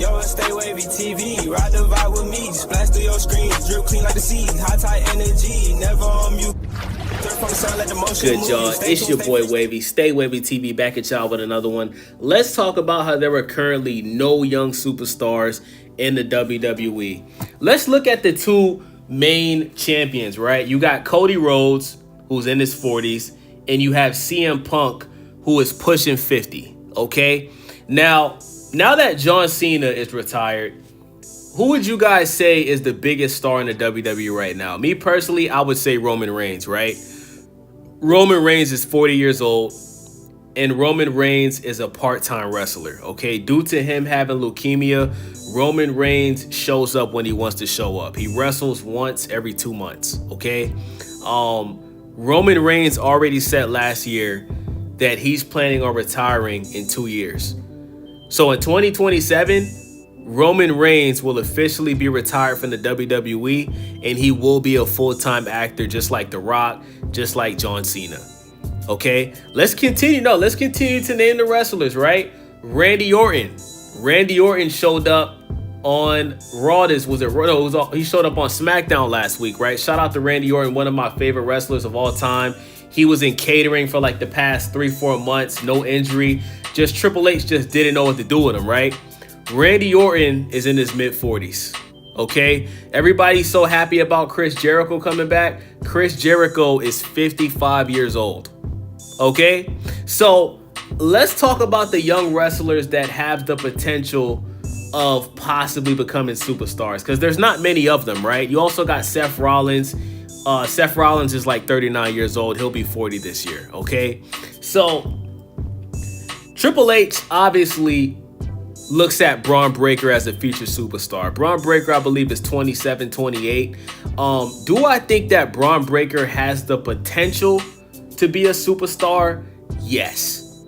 Yo, stay wavy TV, ride the vibe with me. Splash through your screen, drip clean like the sea. High tide energy, never on mute. Good, y'all. It's your boy Wavy. Stay Wavy TV back at y'all with another one. Let's talk about how there are currently no young superstars in the WWE. Let's look at the two main champions, right? You got Cody Rhodes, who's in his 40s, and you have CM Punk, who is pushing 50, okay? Now that John Cena is retired, who would you guys say is the biggest star in the WWE right now? Me personally, I would say Roman Reigns, right? Roman Reigns is 40 years old, and Roman Reigns is a part-time wrestler, okay? Due to him having leukemia, Roman Reigns shows up when he wants to show up. He wrestles once every 2 months, okay? Roman Reigns already said last year that he's planning on retiring in 2 years. So in 2027, Roman Reigns will officially be retired from the WWE, and he will be a full-time actor just like The Rock, just like John Cena. Okay, let's continue to name the wrestlers, right? Randy Orton. Randy Orton showed up on Raw. He showed up on SmackDown last week, right? Shout out to Randy Orton, one of my favorite wrestlers of all time. He was in catering for like the past 3-4 months, no injury. Just Triple H just didn't know what to do with him, right? Randy Orton is in his mid-40s, okay? Everybody's so happy about Chris Jericho coming back. Chris Jericho is 55 years old, okay? So let's talk about the young wrestlers that have the potential of possibly becoming superstars, because there's not many of them, right? You also got Seth Rollins. Seth Rollins is like 39 years old. He'll be 40 this year, okay? So Triple H obviously looks at Braun Breaker as a future superstar. Braun Breaker, I believe, is 27, 28. Do I think that Braun Breaker has the potential to be a superstar? Yes.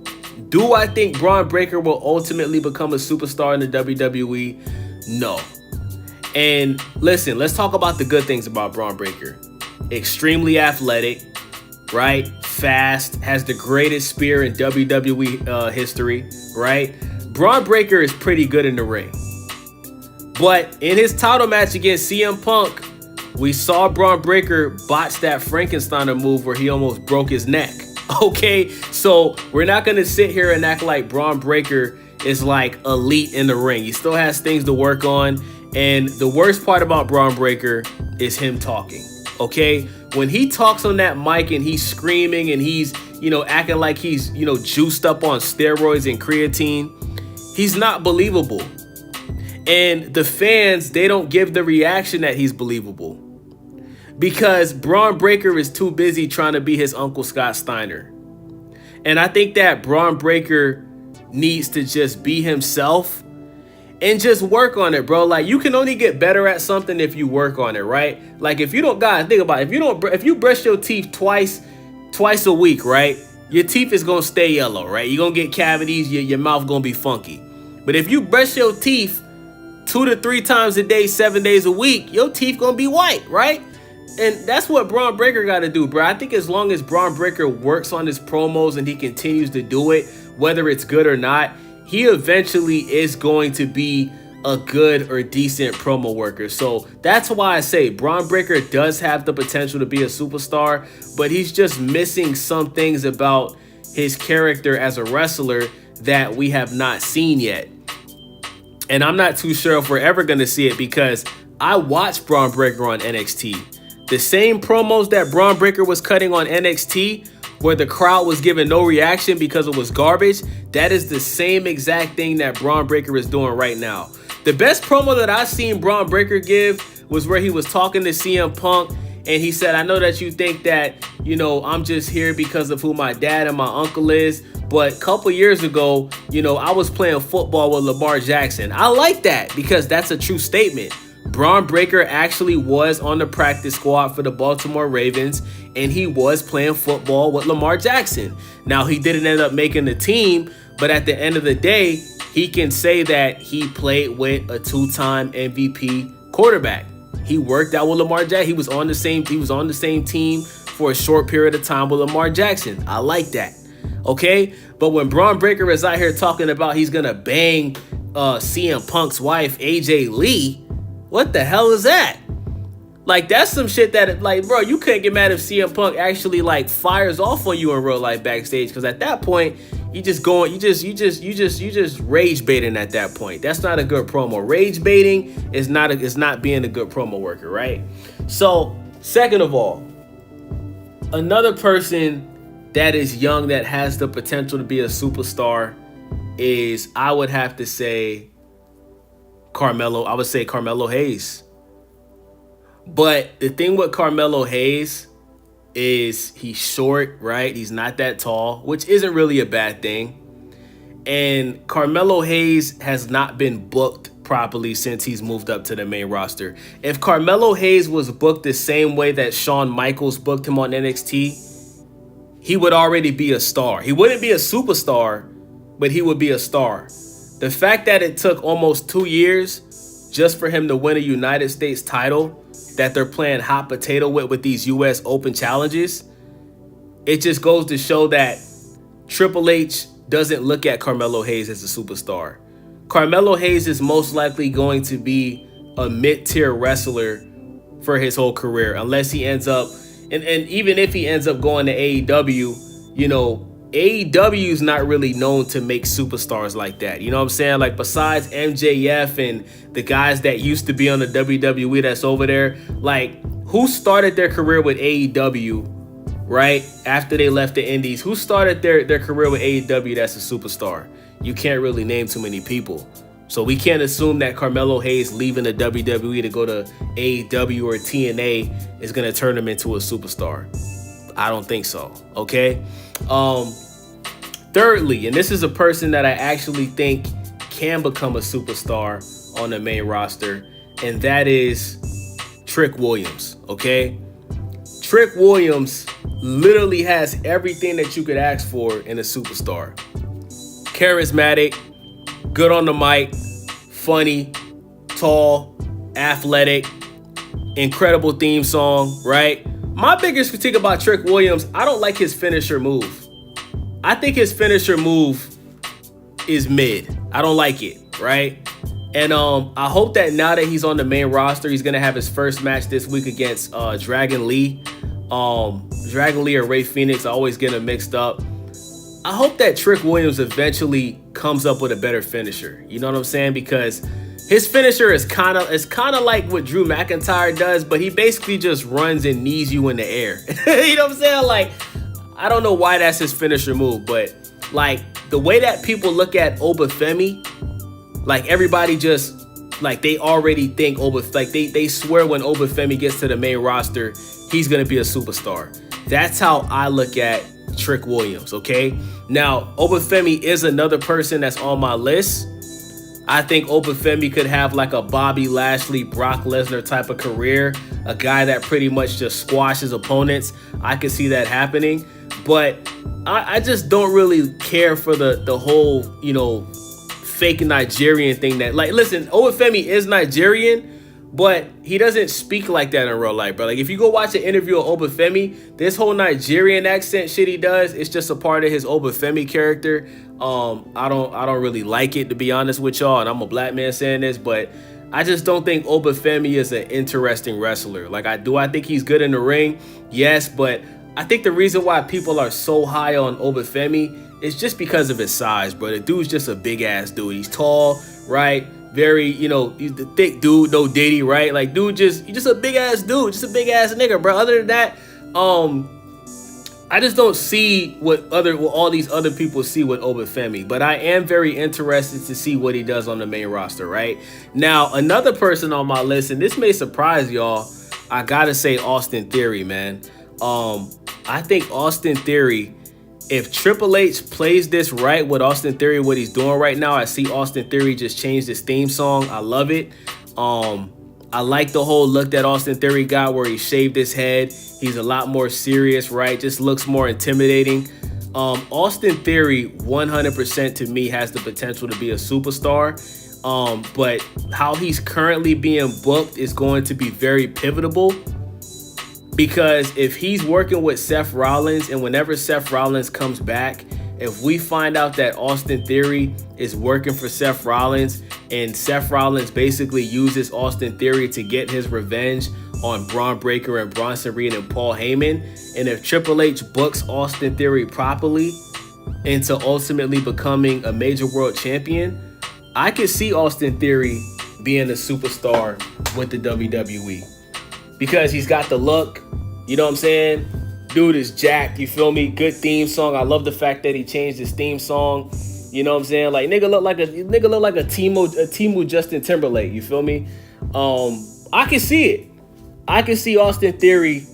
Do I think Braun Breaker will ultimately become a superstar in the WWE? No. And listen, let's talk about the good things about Braun Breaker. Extremely athletic, right? Fast, has the greatest spear in WWE history, right? Braun Breaker is pretty good in the ring. But in his title match against CM Punk, we saw Braun Breaker botch that Frankensteiner move where he almost broke his neck. Okay, so we're not going to sit here and act like Braun Breaker is like elite in the ring. He still has things to work on. And the worst part about Braun Breaker is him talking. Okay, when he talks on that mic and he's screaming and he's, acting like he's, juiced up on steroids and creatine, he's not believable. And the fans, they don't give the reaction that he's believable, because Braun Breaker is too busy trying to be his Uncle Scott Steiner. And I think that Braun Breaker needs to just be himself and just work on it, bro. Like, you can only get better at something if you work on it, right? Like, if you don't, guys, think about it. If you brush your teeth twice a week, right? Your teeth is gonna stay yellow, right? You're gonna get cavities. Your mouth gonna be funky. But if you brush your teeth 2 to 3 times a day, 7 days a week, your teeth gonna be white, right? And that's what Braun Breaker got to do, bro. I think as long as Braun Breaker works on his promos and he continues to do it, whether it's good or not, he eventually is going to be a good or decent promo worker. So that's why I say Braun Breaker does have the potential to be a superstar, but he's just missing some things about his character as a wrestler that we have not seen yet. And I'm not too sure if we're ever going to see it, because I watched Braun Breaker on NXT. The same promos that Braun Breaker was cutting on NXT, where the crowd was giving no reaction because it was garbage, that is the same exact thing that Braun Breaker is doing right now. The best promo that I've seen Braun Breaker give was where he was talking to CM Punk, and he said, I know that you think that, I'm just here because of who my dad and my uncle is, but a couple years ago, I was playing football with Lamar Jackson. I like that, because that's a true statement. Braun Breaker actually was on the practice squad for the Baltimore Ravens, and he was playing football with Lamar Jackson. Now, he didn't end up making the team, but at the end of the day, he can say that he played with a 2-time MVP quarterback. He worked out with Lamar Jackson. He was on the same team for a short period of time with Lamar Jackson. I like that. Okay? But when Braun Breaker is out here talking about he's gonna bang CM Punk's wife, AJ Lee. What the hell is that? Like, that's some shit that, like, bro, you couldn't get mad if CM Punk actually, like, fires off on you in real life backstage, because at that point, you just rage baiting at that point. That's not a good promo. Rage baiting is not being a good promo worker, right? So, second of all, another person that is young that has the potential to be a superstar is, I would have to say, Carmelo. I would say Carmelo Hayes. But the thing with Carmelo Hayes is he's short, right? He's not that tall, which isn't really a bad thing. And Carmelo Hayes has not been booked properly since he's moved up to the main roster. If Carmelo Hayes was booked the same way that Shawn Michaels booked him on NXT, he would already be a star. He wouldn't be a superstar, but he would be a star. The fact that it took almost 2 years just for him to win a United States title that they're playing hot potato with these US Open challenges, it just goes to show that Triple H doesn't look at Carmelo Hayes as a superstar. Carmelo Hayes is most likely going to be a mid-tier wrestler for his whole career, unless he ends up, and even if he ends up going to AEW, you know, AEW is not really known to make superstars like that. You know what I'm saying? Like, besides MJF and the guys that used to be on the WWE that's over there, like, who started their career with AEW, right? After they left the Indies, who started their career with AEW that's a superstar? You can't really name too many people. So we can't assume that Carmelo Hayes leaving the WWE to go to AEW or TNA is going to turn him into a superstar. I don't think so. Okay. Thirdly, and this is a person that I actually think can become a superstar on the main roster, and that is Trick Williams. Okay. Trick Williams literally has everything that you could ask for in a superstar. Charismatic, good on the mic, funny, tall, athletic, incredible theme song, right? My biggest critique about Trick Williams, I don't like his finisher move. I think his finisher move is mid. I don't like it, right? And I hope that now that he's on the main roster, he's going to have his first match this week against Dragon Lee. Dragon Lee or Ray Phoenix, I always get them mixed up. I hope that Trick Williams eventually comes up with a better finisher. You know what I'm saying? Because his finisher is kind of like what Drew McIntyre does, but he basically just runs and knees you in the air. You know what I'm saying? Like, I don't know why that's his finisher move, but like the way that people look at Obafemi, like everybody just like they already think they swear when Obafemi gets to the main roster, he's gonna be a superstar. That's how I look at Trick Williams. Okay, now Obafemi is another person that's on my list. I think Obafemi could have like a Bobby Lashley, Brock Lesnar type of career, a guy that pretty much just squashes opponents. I could see that happening, but I just don't really care for the whole, you know, fake Nigerian thing that, like, listen, Obafemi is Nigerian, but he doesn't speak like that in real life, bro. Like, if you go watch an interview of Obafemi, this whole Nigerian accent shit he does, it's just a part of his Obafemi character. I don't really like it, to be honest with y'all, and I'm a black man saying this, but I just don't think Obafemi is an interesting wrestler. Like, I think he's good in the ring, yes, but I think the reason why people are so high on Obafemi is just because of his size, bro. The dude's just a big ass dude. He's tall, right? Very, you know, he's the thick dude, no Diddy, right? Like, dude, he's just a big ass dude, just a big ass nigga, bro. Other than that, I just don't see what all these other people see with Obafemi, but I am very interested to see what he does on the main roster, right? Now, another person on my list, and this may surprise y'all, I gotta say Austin Theory, man. I think Austin Theory, if Triple H plays this right with Austin Theory, what he's doing right now, I see Austin Theory just change his theme song. I love it. I like the whole look that Austin Theory got where he shaved his head. He's a lot more serious, right? Just looks more intimidating. Austin Theory, 100% to me, has the potential to be a superstar. But how he's currently being booked is going to be very pivotal. Because if he's working with Seth Rollins, and whenever Seth Rollins comes back if we find out that Austin Theory is working for Seth Rollins and Seth Rollins basically uses Austin Theory to get his revenge on Braun Breaker and Bronson Reed and Paul Heyman, and if Triple H books Austin Theory properly into ultimately becoming a major world champion, I could see Austin Theory being a superstar with the WWE because he's got the look, you know what I'm saying? Dude is jacked, you feel me? Good theme song. I love the fact that he changed his theme song. You know what I'm saying? Like nigga look like a Temu Justin Timberlake, you feel me? I can see it. I can see Austin Theory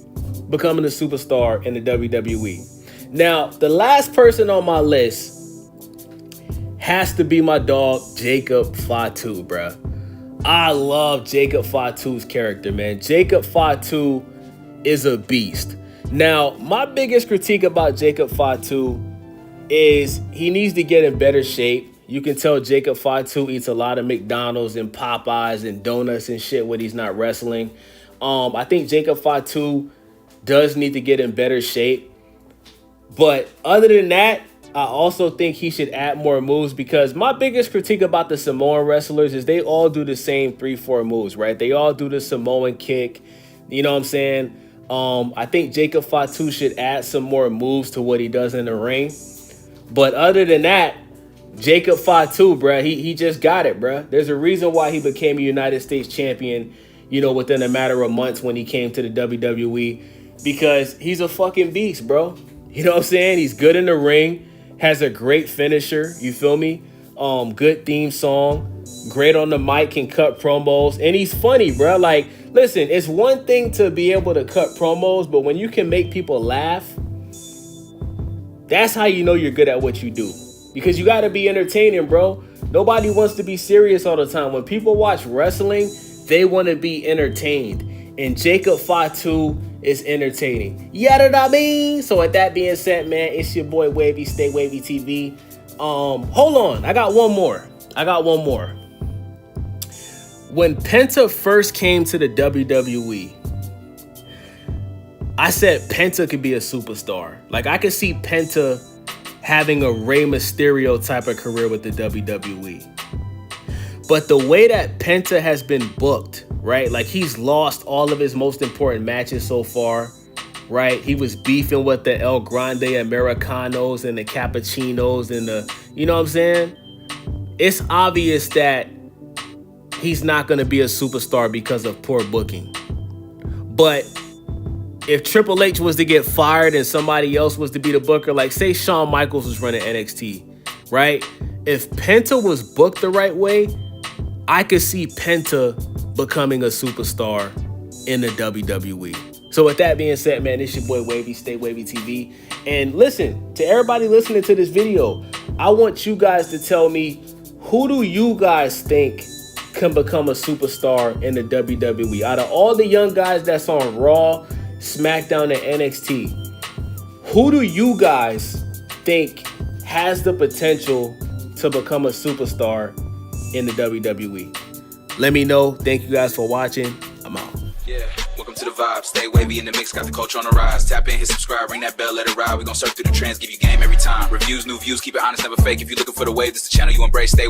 becoming a superstar in the WWE. Now, the last person on my list has to be my dog Jacob Fatu, bruh. I love Jacob Fatu's character, man. Jacob Fatu is a beast. Now, my biggest critique about Jacob Fatu is he needs to get in better shape. You can tell Jacob Fatu eats a lot of McDonald's and Popeyes and donuts and shit when he's not wrestling. I think Jacob Fatu does need to get in better shape. But other than that, I also think he should add more moves because my biggest critique about the Samoan wrestlers is they all do the same 3-4 moves, right? They all do the Samoan kick. You know what I'm saying? I think Jacob Fatu should add some more moves to what he does in the ring. But other than that, Jacob Fatu, bruh, he just got it, bruh. There's a reason why he became a United States champion, you know, within a matter of months when he came to the WWE, because he's a fucking beast, bro. You know what I'm saying? He's good in the ring, has a great finisher, you feel me? Good theme song, great on the mic, can cut promos, and he's funny, bro. Like, listen, it's one thing to be able to cut promos, but when you can make people laugh, that's how you know you're good at what you do. Because you got to be entertaining, bro. Nobody wants to be serious all the time. When people watch wrestling, they want to be entertained. And Jacob Fatu is entertaining. You know what I mean? So with that being said, man, it's your boy Wavy, Stay Wavy TV. Hold on. I got one more. When Penta first came to the WWE, I said Penta could be a superstar. Like, I could see Penta having a Rey Mysterio type of career with the WWE. But the way that Penta has been booked, right? Like, he's lost all of his most important matches so far, right? He was beefing with the El Grande Americanos and the Cappuccinos and the, you know what I'm saying? It's obvious that he's not going to be a superstar because of poor booking. But if Triple H was to get fired and somebody else was to be the booker, like say Shawn Michaels was running NXT, right? If Penta was booked the right way, I could see Penta becoming a superstar in the WWE. So with that being said, man, it's your boy Wavy, Stay Wavy TV. And listen, to everybody listening to this video, I want you guys to tell me, who do you guys think can become a superstar in the WWE? Out of all the young guys that's on Raw, SmackDown, and NXT, who do you guys think has the potential to become a superstar in the WWE? Let me know. Thank you guys for watching. I'm out. Yeah, welcome to the vibe. Stay wavy in the mix, got the culture on the rise. Tap in, hit subscribe, ring that bell, let it ride. We gon' surf through the trends, give you game every time. Reviews, new views, keep it honest, never fake. If you're looking for the wave, this is the channel you embrace. Stay